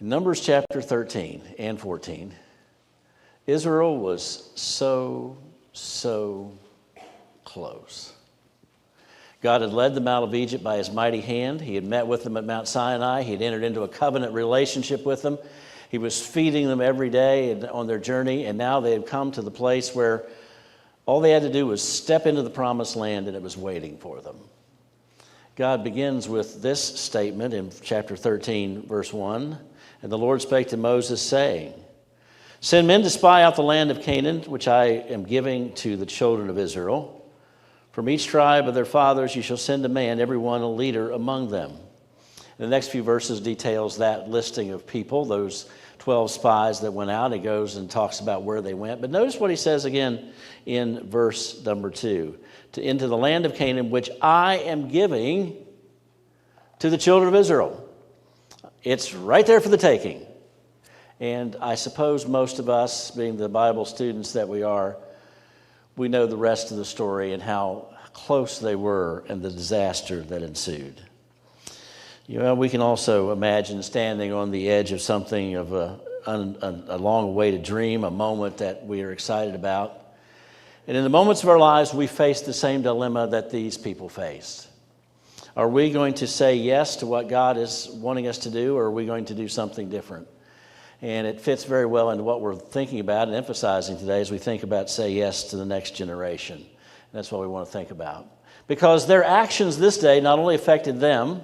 In Numbers chapter 13 and 14, Israel was so close. God had led them out of Egypt by his mighty hand. He had met with them at Mount Sinai. He had entered into a covenant relationship with them. He was feeding them every day on their journey, and now they had come to the place where all they had to do was step into the promised land, and it was waiting for them. God begins with this statement in chapter 13, verse 1. And the Lord spake to Moses, saying, Send men to spy out the land of Canaan, which I am giving to the children of Israel. From each tribe of their fathers you shall send a man, every one a leader among them. And the next few verses details that listing of people, those 12 spies that went out. He goes and talks about where they went. But notice what he says again in verse number 2. Into the land of Canaan, which I am giving to the children of Israel. It's right there for the taking. And I suppose most of us, being the Bible students that we are, we know the rest of the story and how close they were and the disaster that ensued. You know, we can also imagine standing on the edge of something of a long-awaited dream, a moment that we are excited about. And in the moments of our lives, we face the same dilemma that these people faced. Are we going to say yes to what God is wanting us to do, or are we going to do something different? And it fits very well into what we're thinking about and emphasizing today as we think about say yes to the next generation. And that's what we want to think about. Because their actions this day not only affected them,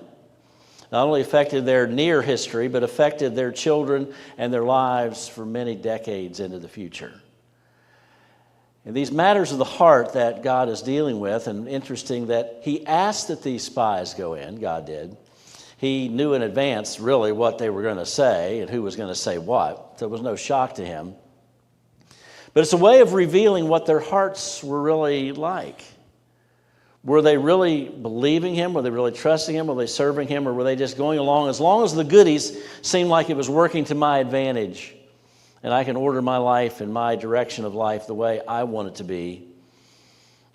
not only affected their near history, but affected their children and their lives for many decades into the future. And these matters of the heart that God is dealing with, and interesting that he asked that these spies go in, God did. He knew in advance really what they were going to say and who was going to say what. There was no shock to him. But it's a way of revealing what their hearts were really like. Were they really believing him? Were they really trusting him? Were they serving him? Or were they just going along as long as the goodies seemed like it was working to my advantage and I can order my life and my direction of life the way I want it to be?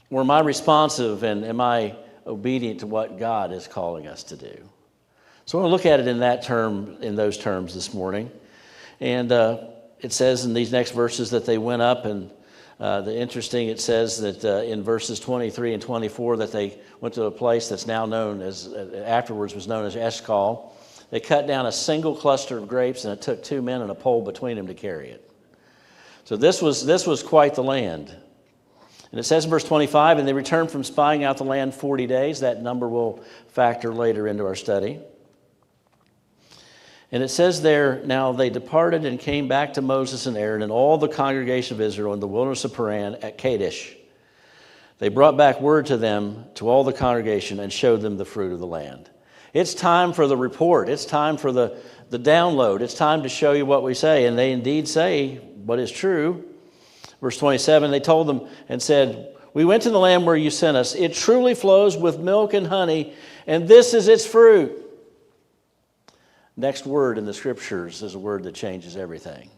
Or am I responsive and am I obedient to what God is calling us to do? So I want to look at it in those terms this morning. And it says in these next verses that they went up, and it says that in verses 23 and 24 that they went to a place that's now known as, afterwards was known as Eshcol. They cut down a single cluster of grapes, and it took 2 men and a pole between them to carry it. So this was quite the land. And it says in verse 25, and they returned from spying out the land 40 days. That number will factor later into our study. And it says there, now they departed and came back to Moses and Aaron and all the congregation of Israel in the wilderness of Paran at Kadesh. They brought back word to them, to all the congregation, and showed them the fruit of the land. It's time for the report. It's time for the download. It's time to show you what we say. And they indeed say what is true. Verse 27, they told them and said, we went to the land where you sent us. It truly flows with milk and honey, and this is its fruit. Next word in the scriptures is a word that changes everything.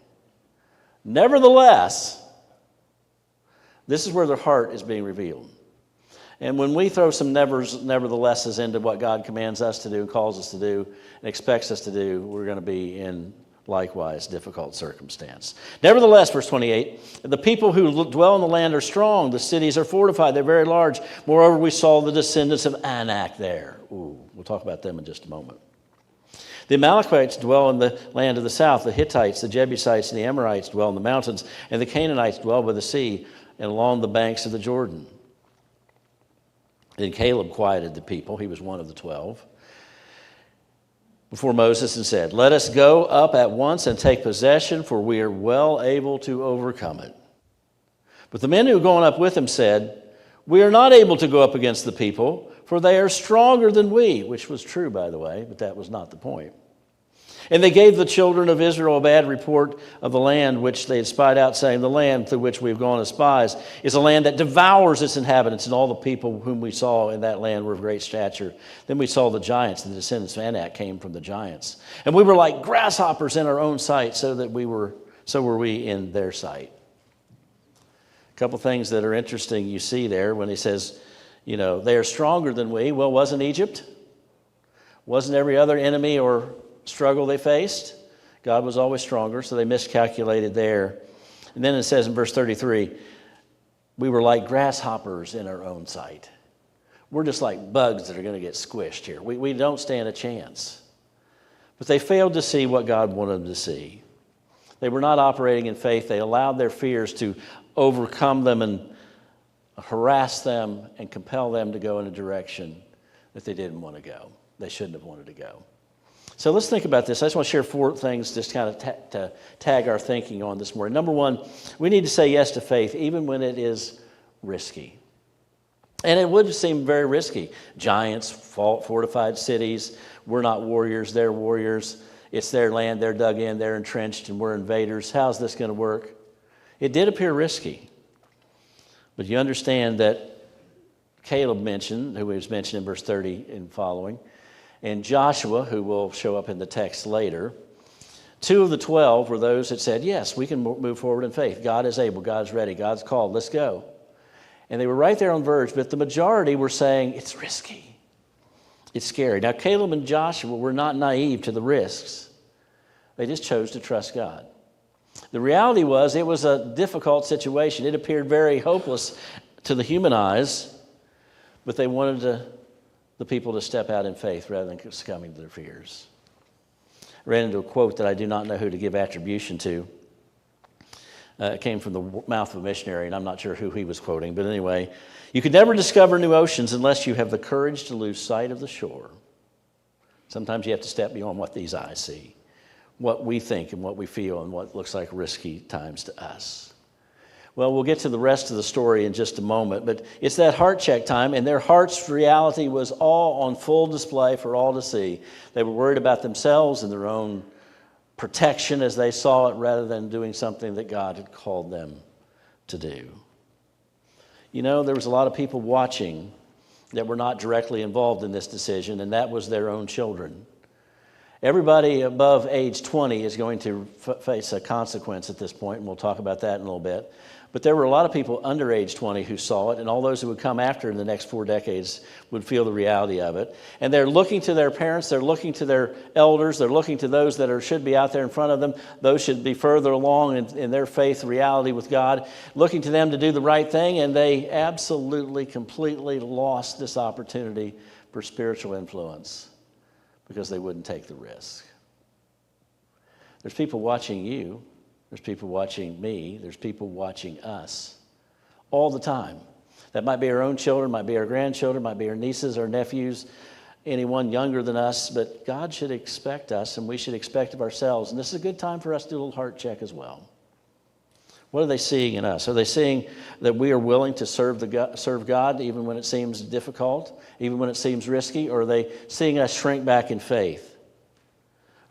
Nevertheless, this is where their heart is being revealed. And when we throw some neverthelesses into what God commands us to do and calls us to do and expects us to do, we're going to be in likewise difficult circumstance. Nevertheless, verse 28, the people who dwell in the land are strong. The cities are fortified. They're very large. Moreover, we saw the descendants of Anak there. We'll talk about them in just a moment. The Amalekites dwell in the land of the south. The Hittites, the Jebusites, and the Amorites dwell in the mountains. And the Canaanites dwell by the sea and along the banks of the Jordan. Then Caleb quieted the people. He was one of the 12. Before Moses and said, let us go up at once and take possession, for we are well able to overcome it. But the men who were going up with him said, we are not able to go up against the people, for they are stronger than we, which was true, by the way, but that was not the point. And they gave the children of Israel a bad report of the land which they had spied out, saying, the land through which we have gone as spies is a land that devours its inhabitants, and all the people whom we saw in that land were of great stature. Then we saw the giants, and the descendants of Anak came from the giants. And we were like grasshoppers in our own sight, so were we in their sight. A couple things that are interesting you see there when he says, they are stronger than we. Well, wasn't Egypt? Wasn't every other enemy or struggle they faced God was always stronger, so they miscalculated there. And then it says in verse 33, we were like grasshoppers in our own sight. We're just like bugs that are going to get squished here. We don't stand a chance. But they failed to see what God wanted them to see. They were not operating in faith. They allowed their fears to overcome them and harass them and compel them to go in a direction that they didn't want to go. They shouldn't have wanted to go. So let's think about this. I just want to share 4 things just kind of to tag our thinking on this morning. Number 1, we need to say yes to faith even when it is risky. And it would seem very risky. Giants, fortified cities. We're not warriors, they're warriors. It's their land, they're dug in, they're entrenched, and we're invaders. How's this going to work? It did appear risky. But you understand that Caleb mentioned, who was mentioned in verse 30 and following, and Joshua, who will show up in the text later, 2 of the 12 were those that said, yes, we can move forward in faith. God is able, God's ready, God's called, let's go. And they were right there on the verge, but the majority were saying, it's risky. It's scary. Now, Caleb and Joshua were not naive to the risks. They just chose to trust God. The reality was it was a difficult situation. It appeared very hopeless to the human eyes, but they wanted the people to step out in faith rather than succumbing to their fears. I ran into a quote that I do not know who to give attribution to. It came from the mouth of a missionary, and I'm not sure who he was quoting. But anyway, you could never discover new oceans unless you have the courage to lose sight of the shore. Sometimes you have to step beyond what these eyes see, what we think and what we feel and what looks like risky times to us. Well, we'll get to the rest of the story in just a moment, but it's that heart check time, and their heart's reality was all on full display for all to see. They were worried about themselves and their own protection as they saw it rather than doing something that God had called them to do. You know, there was a lot of people watching that were not directly involved in this decision, and that was their own children. Everybody above age 20 is going to face a consequence at this point, and we'll talk about that in a little bit. But there were a lot of people under age 20 who saw it, and all those who would come after in the next 4 decades would feel the reality of it. And they're looking to their parents, they're looking to their elders, they're looking to those that should be out there in front of them. Those should be further along in their faith reality with God, looking to them to do the right thing, and they absolutely, completely lost this opportunity for spiritual influence because they wouldn't take the risk. There's people watching you. There's people watching me. There's people watching us all the time. That might be our own children, might be our grandchildren, might be our nieces, our nephews, anyone younger than us. But God should expect us, and we should expect of ourselves. And this is a good time for us to do a little heart check as well. What are they seeing in us? Are they seeing that we are willing to serve God even when it seems difficult, even when it seems risky? Or are they seeing us shrink back in faith?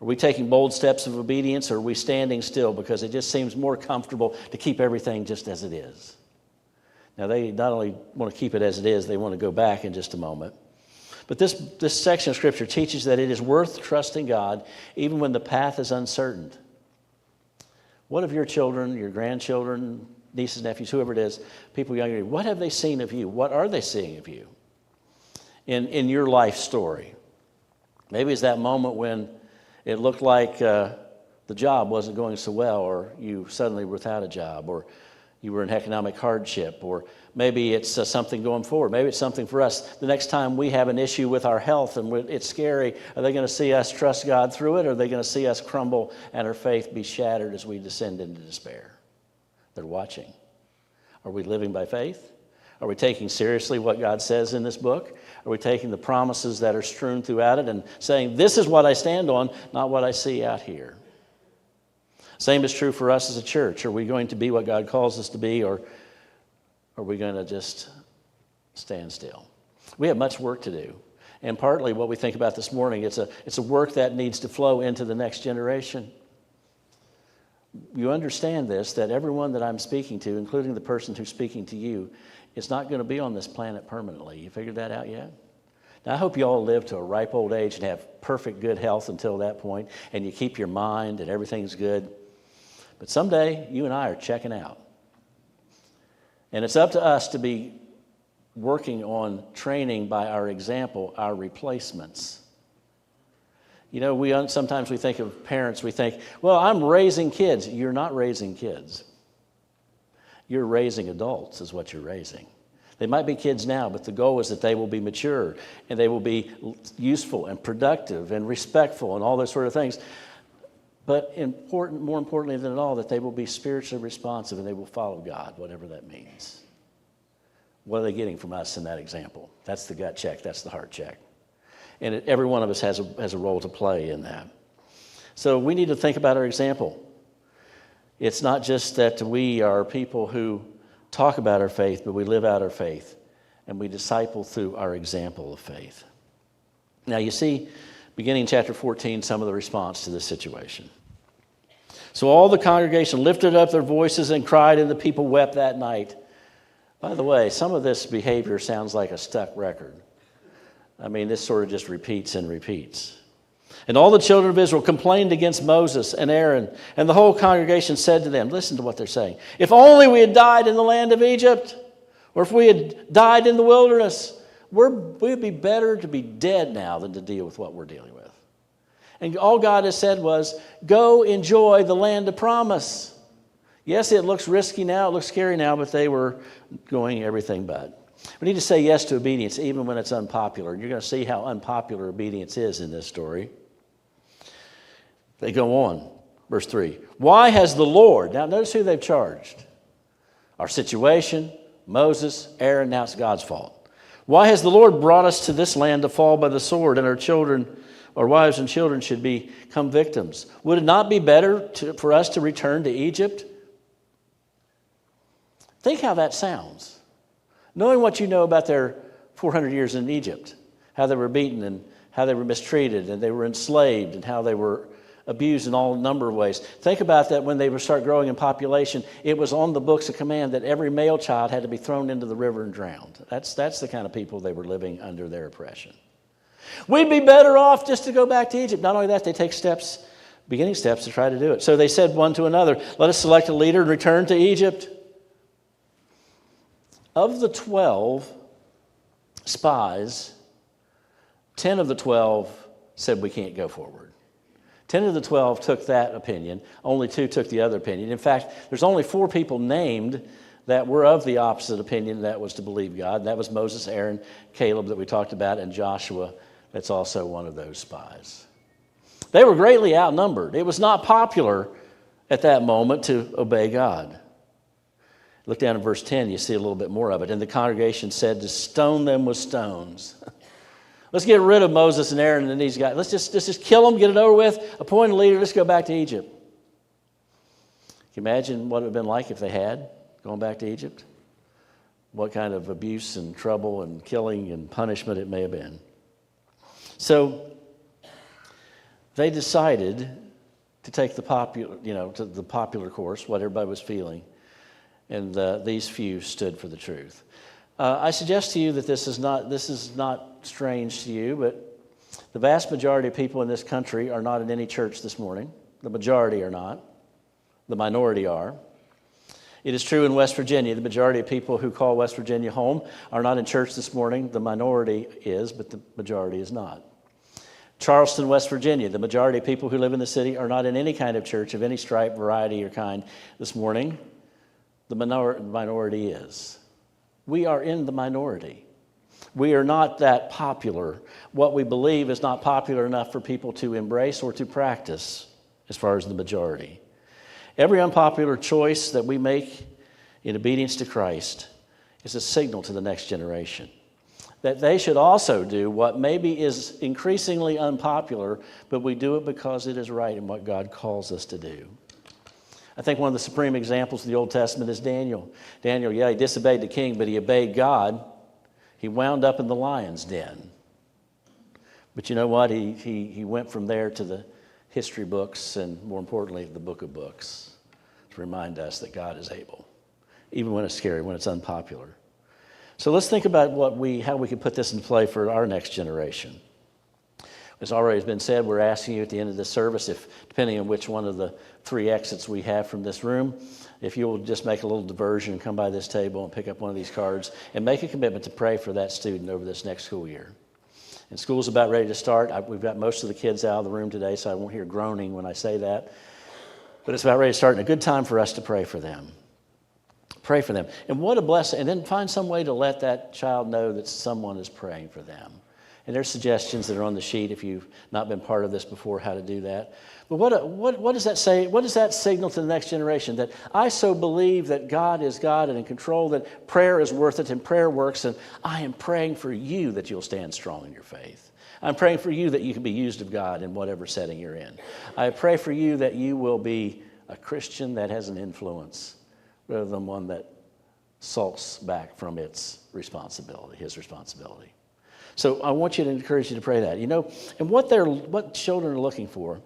Are we taking bold steps of obedience, or are we standing still because it just seems more comfortable to keep everything just as it is? Now, they not only want to keep it as it is, they want to go back in just a moment. But this section of Scripture teaches that it is worth trusting God even when the path is uncertain. What of your children, your grandchildren, nieces, nephews, whoever it is, people younger than you, what have they seen of you? What are they seeing of you in your life story? Maybe it's that moment when it looked like the job wasn't going so well, or you suddenly were without a job, or you were in economic hardship, or maybe it's something going forward. Maybe it's something for us. The next time we have an issue with our health and it's scary, are they going to see us trust God through it, or are they going to see us crumble and our faith be shattered as we descend into despair? They're watching. Are we living by faith? Are we taking seriously what God says in this book? Are we taking the promises that are strewn throughout it and saying, this is what I stand on, not what I see out here? Same is true for us as a church. Are we going to be what God calls us to be, or are we going to just stand still? We have much work to do. And partly what we think about this morning, it's a work that needs to flow into the next generation. You understand this, that everyone that I'm speaking to, including the person who's speaking to you, is not going to be on this planet permanently. You figured that out yet? Now, I hope you all live to a ripe old age and have perfect good health until that point, and you keep your mind and everything's good. But someday, you and I are checking out. And it's up to us to be working on training by our example, our replacements. You know, sometimes we think of parents, we think, well, I'm raising kids. You're not raising kids. You're raising adults is what you're raising. They might be kids now, but the goal is that they will be mature and they will be useful and productive and respectful and all those sort of things. But more importantly than all, that they will be spiritually responsive and they will follow God, whatever that means. What are they getting from us in that example? That's the gut check. That's the heart check. And every one of us has a role to play in that. So we need to think about our example. It's not just that we are people who talk about our faith, but we live out our faith. And we disciple through our example of faith. Now you see, beginning in chapter 14, some of the response to this situation. So all the congregation lifted up their voices and cried, and the people wept that night. By the way, some of this behavior sounds like a stuck record. I mean, this sort of just repeats and repeats. And all the children of Israel complained against Moses and Aaron, and the whole congregation said to them, listen to what they're saying, if only we had died in the land of Egypt, or if we had died in the wilderness, we'd be better to be dead now than to deal with what we're dealing with. And all God has said was, go enjoy the land of promise. Yes, it looks risky now, it looks scary now, but they were going everything but. We need to say yes to obedience even when it's unpopular. You're going to see how unpopular obedience is in this story. They go on, verse 3. Why has the Lord, now notice who they've charged. Our situation, Moses, Aaron, now it's God's fault. Why has the Lord brought us to this land to fall by the sword, and our children, our wives and children should become victims? Would it not be better for us to return to Egypt? Think how that sounds. Knowing what you know about their 400 years in Egypt, how they were beaten and how they were mistreated and they were enslaved and how they were abused in all number of ways. Think about that when they would start growing in population. It was on the books of command that every male child had to be thrown into the river and drowned. That's the kind of people they were living under their oppression. We'd be better off just to go back to Egypt. Not only that, they take beginning steps to try to do it. So they said one to another, let us select a leader and return to Egypt. Of the 12 spies, 10 of the 12 said we can't go forward. 10 of the 12 took that opinion. Only 2 took the other opinion. In fact, there's only 4 people named that were of the opposite opinion, that was to believe God. And that was Moses, Aaron, Caleb that we talked about, and Joshua, that's also one of those spies. They were greatly outnumbered. It was not popular at that moment to obey God. Look down at verse 10, you see a little bit more of it. And the congregation said to stone them with stones. Let's get rid of Moses and Aaron and these guys. Let's just kill them, get it over with, appoint a leader, let's go back to Egypt. Can you imagine what it would have been like if they had gone back to Egypt? What kind of abuse and trouble and killing and punishment it may have been. So they decided to take the popular course, what everybody was feeling. And these few stood for the truth. I suggest to you that this is not strange to you, but the vast majority of people in this country are not in any church this morning. The majority are not. The minority are. It is true in West Virginia. The majority of people who call West Virginia home are not in church this morning. The minority is, but the majority is not. Charleston, West Virginia. The majority of people who live in the city are not in any kind of church of any stripe, variety, or kind this morning. The minority is. We are in the minority. We are not that popular. What we believe is not popular enough for people to embrace or to practice as far as the majority. Every unpopular choice that we make in obedience to Christ is a signal to the next generation that they should also do what maybe is increasingly unpopular, but we do it because it is right and what God calls us to do. I think one of the supreme examples of the Old Testament is Daniel. Daniel, he disobeyed the king, but he obeyed God. He wound up in the lion's den. But you know what? He went from there to the history books and, more importantly, the book of books to remind us that God is able, even when it's scary, when it's unpopular. So let's think about how we can put this in play for our next generation. As already has been said, we're asking you at the end of this service, if depending on which one of the 3 exits we have from this room, if you'll just make a little diversion and come by this table and pick up one of these cards and make a commitment to pray for that student over this next school year. And school's about ready to start. We've got most of the kids out of the room today, so I won't hear groaning when I say that. But it's about ready to start, and a good time for us to pray for them. Pray for them. And what a blessing. And then find some way to let that child know that someone is praying for them. And there's suggestions that are on the sheet if you've not been part of this before, how to do that. But what does that say? What does that signal to the next generation? That I so believe that God is God and in control, that prayer is worth it and prayer works, and I am praying for you that you'll stand strong in your faith. I'm praying for you that you can be used of God in whatever setting you're in. I pray for you that you will be a Christian that has an influence rather than one that sulks back from its responsibility, his responsibility. So I want you to encourage you to pray that. And what children are looking for.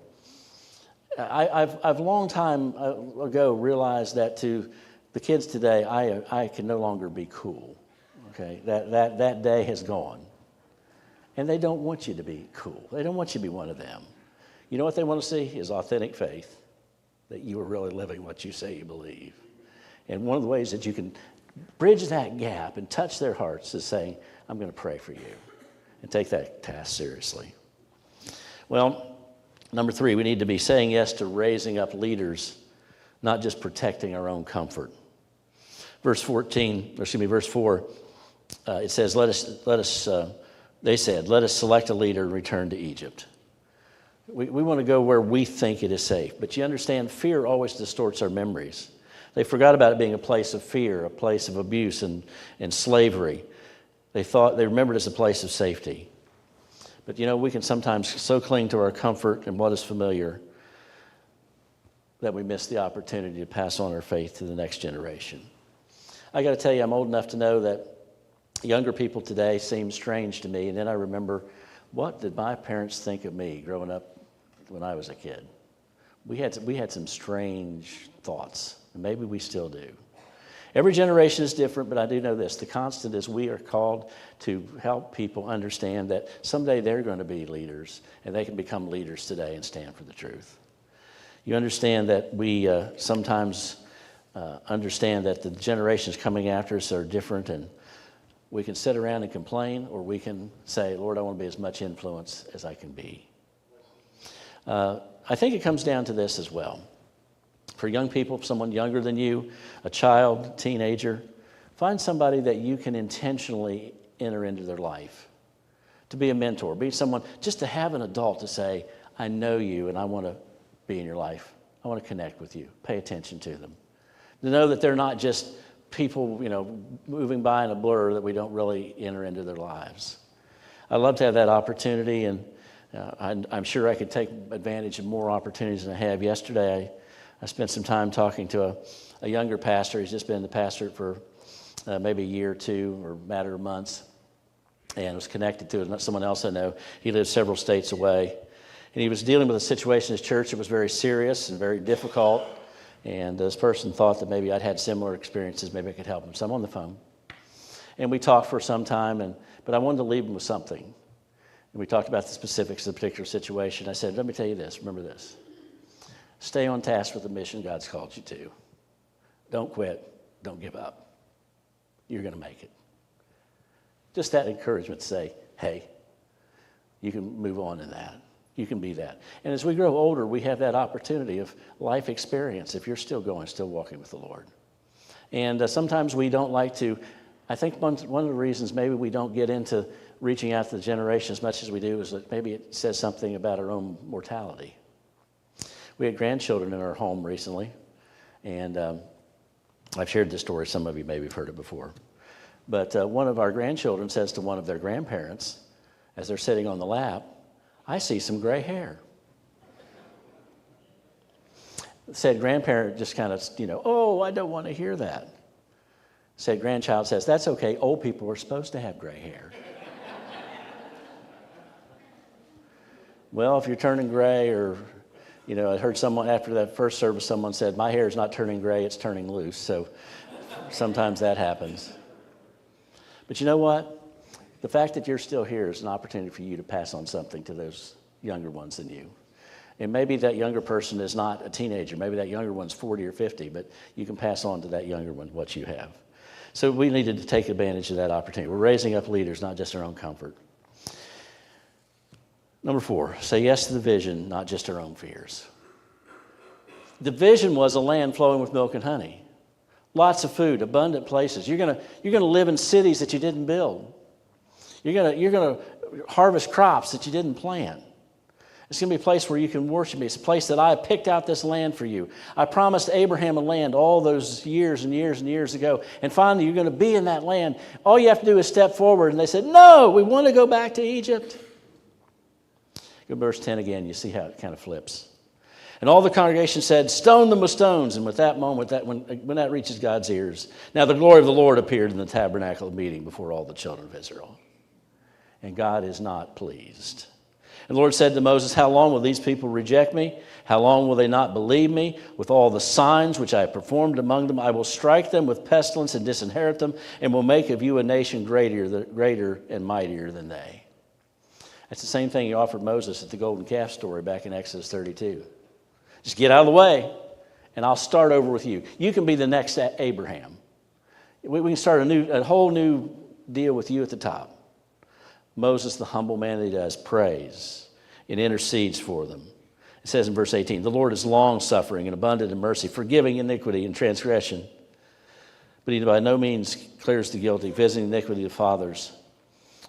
I've long time ago realized that to the kids today, I can no longer be cool. Okay, that day has gone, and they don't want you to be cool. They don't want you to be one of them. You know what they want to see is authentic faith, that you are really living what you say you believe. And one of the ways that you can bridge that gap and touch their hearts is saying, I'm going to pray for you, and take that task seriously. Well, number 3, we need to be saying yes to raising up leaders, not just protecting our own comfort. Verse 4, it says, they said, let us select a leader and return to Egypt. We want to go where we think it is safe. But you understand, fear always distorts our memories. They forgot about it being a place of fear, a place of abuse and slavery. They remembered it as a place of safety. But we can sometimes so cling to our comfort and what is familiar that we miss the opportunity to pass on our faith to the next generation. I got to tell you, I'm old enough to know that younger people today seem strange to me. And then I remember, what did my parents think of me growing up when I was a kid? We had some strange thoughts, and maybe we still do. Every generation is different, but I do know this. The constant is we are called to help people understand that someday they're going to be leaders, and they can become leaders today and stand for the truth. You understand that we sometimes understand that the generations coming after us are different, and we can sit around and complain, or we can say, Lord, I want to be as much influence as I can be. I think it comes down to this as well. For young people, someone younger than you, a child, teenager, find somebody that you can intentionally enter into their life. To be a mentor, be someone, just to have an adult to say, I know you and I want to be in your life. I want to connect with you. Pay attention to them. To know that they're not just people, moving by in a blur, that we don't really enter into their lives. I'd love to have that opportunity, and I'm sure I could take advantage of more opportunities than I have. Yesterday, I spent some time talking to a younger pastor. He's just been the pastor for maybe a year or two, or a matter of months, and was connected to someone else I know. He lives several states away, and he was dealing with a situation in his church that was very serious and very difficult, and this person thought that maybe I'd had similar experiences, maybe I could help him. So I'm on the phone, and we talked for some time, but I wanted to leave him with something, and we talked about the specifics of the particular situation. I said, let me tell you this, remember this. Stay on task with the mission God's called you to. Don't quit. Don't give up. You're going to make it. Just that encouragement to say, hey, you can move on in that. You can be that. And as we grow older, we have that opportunity of life experience if you're still going, still walking with the Lord. And sometimes we don't like to, I think one of the reasons maybe we don't get into reaching out to the generation as much as we do is that maybe it says something about our own mortality. We had grandchildren in our home recently, and I've shared this story. Some of you maybe have heard it before. But one of our grandchildren says to one of their grandparents, as they're sitting on the lap, I see some gray hair. Said grandparent just kind of, oh, I don't want to hear that. Said grandchild says, that's okay, old people are supposed to have gray hair. Well, if you're turning gray, or I heard someone after that first service, someone said, my hair is not turning gray, it's turning loose. So sometimes that happens. But you know what? The fact that you're still here is an opportunity for you to pass on something to those younger ones than you. And maybe that younger person is not a teenager. Maybe that younger one's 40 or 50, but you can pass on to that younger one what you have. So we needed to take advantage of that opportunity. We're raising up leaders, not just our own comfort. Number 4, say yes to the vision, not just our own fears. The vision was a land flowing with milk and honey. Lots of food, abundant places. You're gonna live in cities that you didn't build. You're gonna harvest crops that you didn't plant. It's going to be a place where you can worship me. It's a place that I picked out this land for you. I promised Abraham a land all those years and years and years ago. And finally, you're going to be in that land. All you have to do is step forward. And they said, no, we want to go back to Egypt. Go to verse 10 again. You see how it kind of flips. And all the congregation said, stone them with stones. And with that moment, when that reaches God's ears, now the glory of the Lord appeared in the tabernacle of meeting before all the children of Israel. And God is not pleased. And the Lord said to Moses, how long will these people reject me? How long will they not believe me? With all the signs which I have performed among them, I will strike them with pestilence and disinherit them, and will make of you a nation greater and mightier than they. That's the same thing he offered Moses at the golden calf story back in Exodus 32. Just get out of the way, and I'll start over with you. You can be the next Abraham. We can start a whole new deal with you at the top. Moses, the humble man that he does, prays and intercedes for them. It says in verse 18, the Lord is long-suffering and abundant in mercy, forgiving iniquity and transgression. But he by no means clears the guilty, visiting iniquity of fathers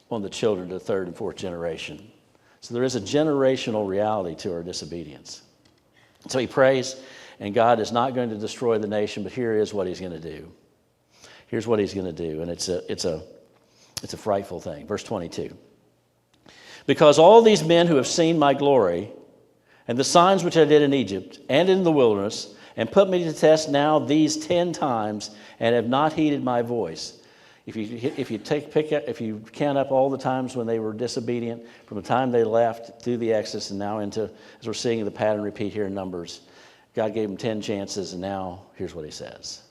on the children to the third and fourth generation. So there is a generational reality to our disobedience. So he prays, and God is not going to destroy the nation, but here is what he's going to do. Here's what he's going to do, and it's a frightful thing. Verse 22. Because all these men who have seen my glory and the signs which I did in Egypt and in the wilderness and put me to test now these 10 times and have not heeded my voice. If you count up all the times when they were disobedient, from the time they left through the Exodus and now into, as we're seeing the pattern repeat here in Numbers, God gave them 10 chances, and now here's what he says.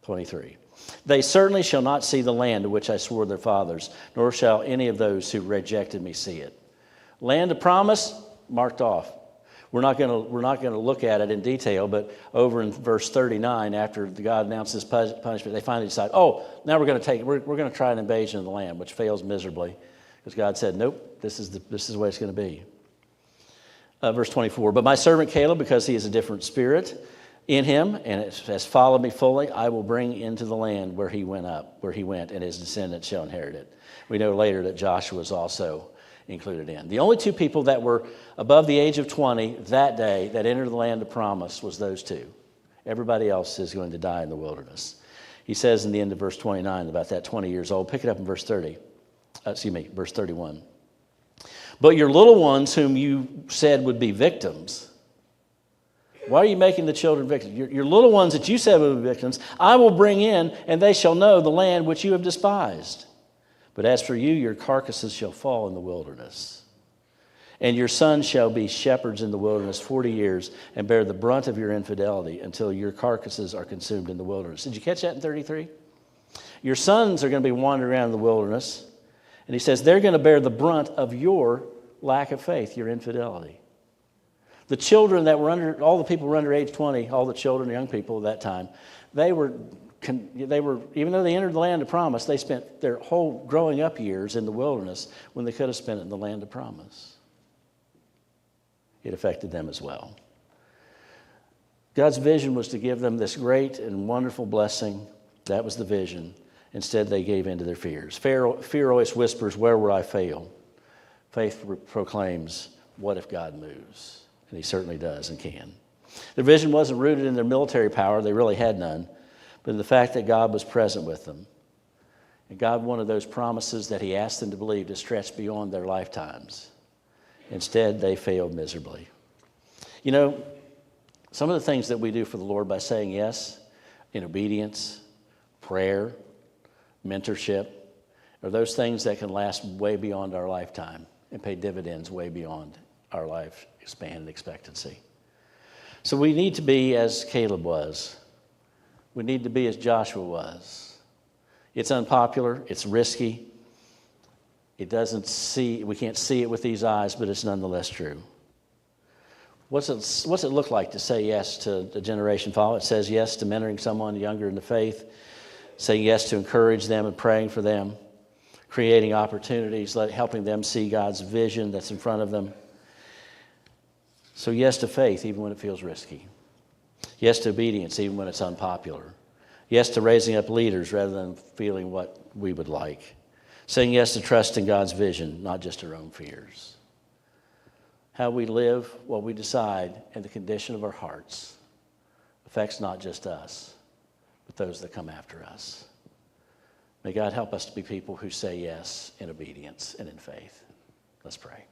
23. They certainly shall not see the land to which I swore their fathers, nor shall any of those who rejected me see it. Land of promise, marked off. We're not going to look at it in detail, but over in verse 39, after God announces punishment, they finally decide, oh, now we're going to try an invasion of the land, which fails miserably, because God said, nope, this is the way it's going to be. Verse 24, but my servant Caleb, because he is a different spirit in him, and has followed me fully, I will bring into the land where he went, and his descendants shall inherit it. We know later that Joshua is also included in. The only two people that were above the age of 20 that day that entered the land of promise was those two. Everybody else is going to die in the wilderness. He says in the end of verse 29, about that 20 years old, pick it up in verse 31. But your little ones whom you said would be victims, why are you making the children victims? Your little ones that you said would be victims, I will bring in, and they shall know the land which you have despised. But as for you, your carcasses shall fall in the wilderness. And your sons shall be shepherds in the wilderness 40 years and bear the brunt of your infidelity until your carcasses are consumed in the wilderness. Did you catch that in 33? Your sons are going to be wandering around in the wilderness. And he says they're going to bear the brunt of your lack of faith, your infidelity. The children that were all the people who were under age 20, all the children, young people at that time, they were, even though they entered the land of promise, they spent their whole growing up years in the wilderness when they could have spent it in the land of promise. It affected them as well. God's vision was to give them this great and wonderful blessing. That was the vision. Instead, they gave in to their fears. Fear always whispers, where will I fail? Faith proclaims, what if God moves? And he certainly does and can. Their vision wasn't rooted in their military power. They really had none. But in the fact that God was present with them. And God wanted those promises that he asked them to believe to stretch beyond their lifetimes. Instead, they failed miserably. You know, some of the things that we do for the Lord by saying yes in obedience, prayer, mentorship, are those things that can last way beyond our lifetime and pay dividends way beyond our life span expectancy. So we need to be as Caleb was. We need to be as Joshua was. It's unpopular. It's risky. We can't see it with these eyes, but it's nonetheless true. What's it look like to say yes to the generation follow? It says yes to mentoring someone younger in the faith, saying yes to encourage them and praying for them, creating opportunities, helping them see God's vision that's in front of them. So yes to faith, even when it feels risky. Yes to obedience, even when it's unpopular. Yes to raising up leaders rather than feeling what we would like. Saying yes to trust in God's vision, not just our own fears. How we live, what we decide, and the condition of our hearts affects not just us, but those that come after us. May God help us to be people who say yes in obedience and in faith. Let's pray.